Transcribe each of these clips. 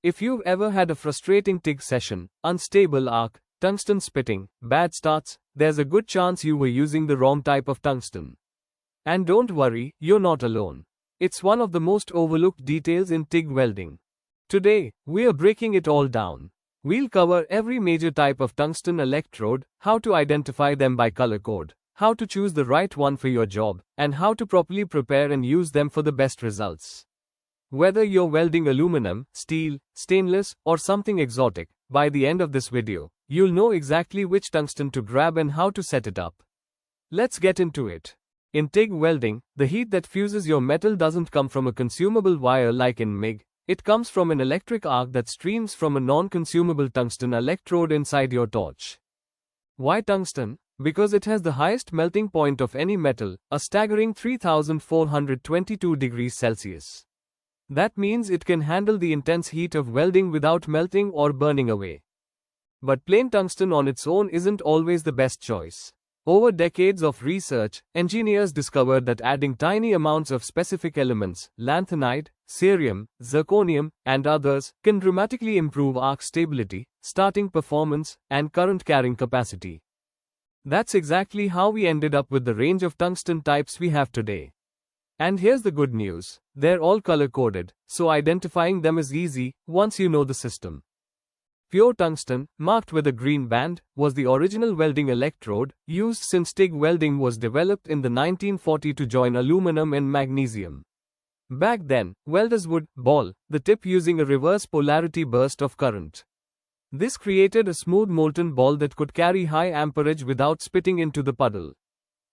If you've ever had a frustrating TIG session, unstable arc, tungsten spitting, bad starts, there's a good chance you were using the wrong type of tungsten. And don't worry, you're not alone. It's one of the most overlooked details in TIG welding. Today, we're breaking it all down. We'll cover every major type of tungsten electrode, how to identify them by color code, how to choose the right one for your job, and how to properly prepare and use them for the best results. Whether you're welding aluminum, steel, stainless, or something exotic, by the end of this video, you'll know exactly which tungsten to grab and how to set it up. Let's get into it. In TIG welding, the heat that fuses your metal doesn't come from a consumable wire like in MIG. It comes from an electric arc that streams from a non-consumable tungsten electrode inside your torch. Why tungsten? Because it has the highest melting point of any metal, a staggering 3422 degrees Celsius. That means it can handle the intense heat of welding without melting or burning away. But plain tungsten on its own isn't always the best choice. Over decades of research, engineers discovered that adding tiny amounts of specific elements, lanthanide, cerium, zirconium, and others, can dramatically improve arc stability, starting performance, and current carrying capacity. That's exactly how we ended up with the range of tungsten types we have today. And here's the good news, they're all color-coded, so identifying them is easy, once you know the system. Pure tungsten, marked with a green band, was the original welding electrode, used since TIG welding was developed in the 1940s to join aluminum and magnesium. Back then, welders would ball the tip using a reverse polarity burst of current. This created a smooth molten ball that could carry high amperage without spitting into the puddle.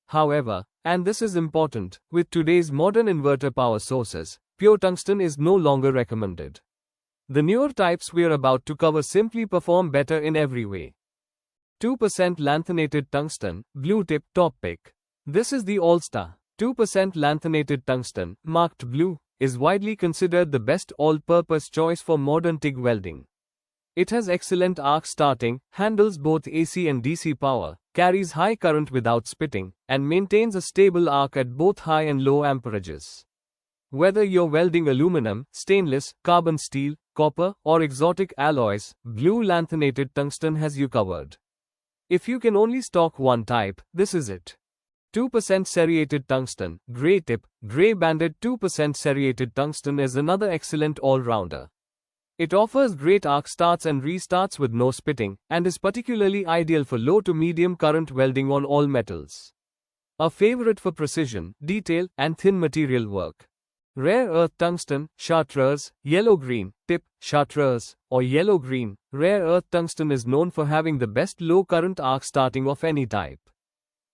However, and this is important, with today's modern inverter power sources, pure tungsten is no longer recommended. The newer types we're about to cover simply perform better in every way. 2% lanthanated tungsten, blue tip top pick. This is the all-star. 2% lanthanated tungsten, marked blue, is widely considered the best all-purpose choice for modern TIG welding. It has excellent arc starting, handles both AC and DC power, carries high current without spitting, and maintains a stable arc at both high and low amperages. Whether you're welding aluminum, stainless, carbon steel, copper, or exotic alloys, blue lanthanated tungsten has you covered. If you can only stock one type, this is it. 2% ceriated tungsten, gray tip, gray banded 2% ceriated tungsten is another excellent all-rounder. It offers great arc starts and restarts with no spitting, and is particularly ideal for low to medium current welding on all metals. A favorite for precision, detail, and thin material work. Rare earth tungsten, chartreuse, yellow-green, tip, chartreuse, or yellow-green, rare earth tungsten is known for having the best low current arc starting of any type.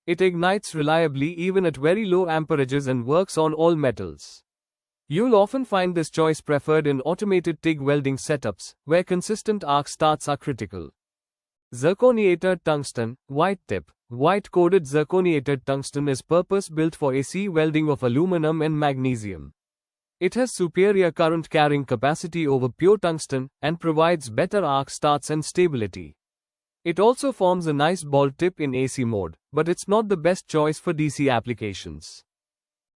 It ignites reliably even at very low amperages and works on all metals. You'll often find this choice preferred in automated TIG welding setups, where consistent arc starts are critical. Zirconiated tungsten, white tip. White-coated zirconiated tungsten is purpose-built for AC welding of aluminum and magnesium. It has superior current carrying capacity over pure tungsten, and provides better arc starts and stability. It also forms a nice ball tip in AC mode, but it's not the best choice for DC applications.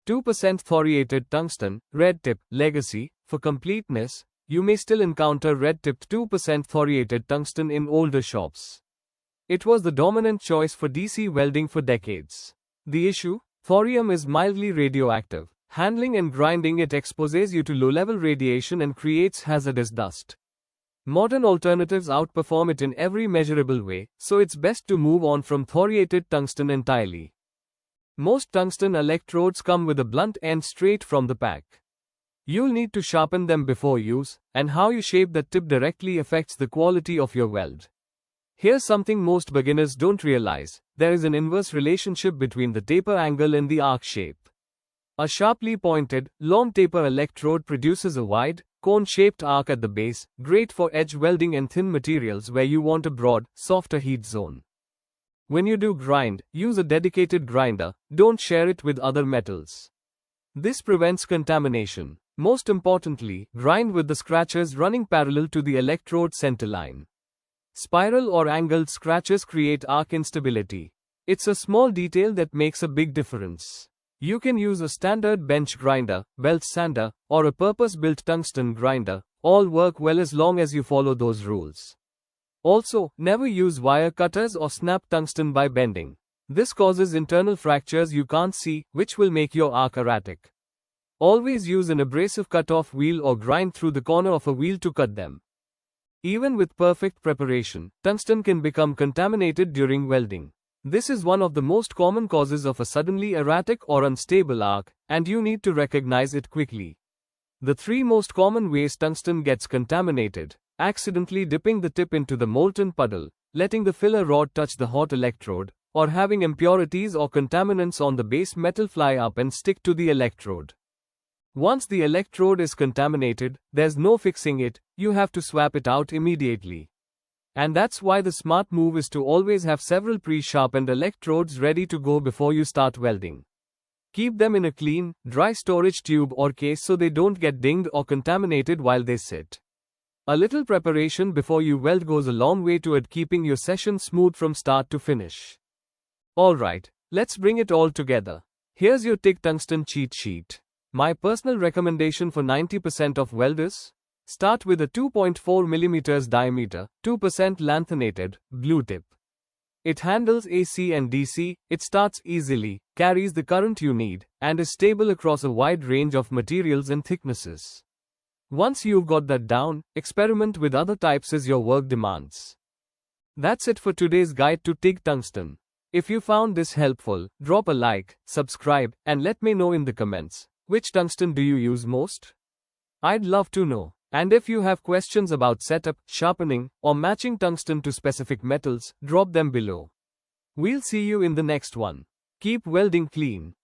2% thoriated tungsten, red tip, legacy. For completeness, you may still encounter red-tipped 2% thoriated tungsten in older shops. It was the dominant choice for DC welding for decades. The issue? Thorium is mildly radioactive. Handling and grinding it exposes you to low-level radiation and creates hazardous dust. Modern alternatives outperform it in every measurable way, so it's best to move on from thoriated tungsten entirely. Most tungsten electrodes come with a blunt end straight from the pack. You'll need to sharpen them before use, and how you shape the tip directly affects the quality of your weld. Here's something most beginners don't realize: there is an inverse relationship between the taper angle and the arc shape. A sharply pointed, long taper electrode produces a wide, cone-shaped arc at the base, great for edge welding and thin materials where you want a broad, softer heat zone. When you do grind, use a dedicated grinder, don't share it with other metals. This prevents contamination. Most importantly, grind with the scratches running parallel to the electrode center line. Spiral or angled scratches create arc instability. It's a small detail that makes a big difference. You can use a standard bench grinder, belt sander, or a purpose-built tungsten grinder, All work well as long as you follow those rules. Also, never use wire cutters or snap tungsten by bending. This causes internal fractures you can't see, which will make your arc erratic. Always use an abrasive cut-off wheel or grind through the corner of a wheel to cut them. Even with perfect preparation, tungsten can become contaminated during welding. This is one of the most common causes of a suddenly erratic or unstable arc, and you need to recognize it quickly. The three most common ways tungsten gets contaminated: accidentally dipping the tip into the molten puddle, letting the filler rod touch the hot electrode, or having impurities or contaminants on the base metal fly up and stick to the electrode. Once the electrode is contaminated, there's no fixing it, you have to swap it out immediately. And that's why the smart move is to always have several pre-sharpened electrodes ready to go before you start welding. Keep them in a clean, dry storage tube or case so they don't get dinged or contaminated while they sit. A little preparation before you weld goes a long way toward keeping your session smooth from start to finish. Alright, let's bring it all together. Here's your TIG tungsten cheat sheet. My personal recommendation for 90% of welders: start with a 2.4 mm diameter, 2% lanthanated, blue tip. It handles AC and DC, it starts easily, carries the current you need, and is stable across a wide range of materials and thicknesses. Once you've got that down, experiment with other types as your work demands. That's it for today's guide to TIG tungsten. If you found this helpful, drop a like, subscribe, and let me know in the comments. Which tungsten do you use most? I'd love to know. And if you have questions about setup, sharpening, or matching tungsten to specific metals, drop them below. We'll see you in the next one. Keep welding clean.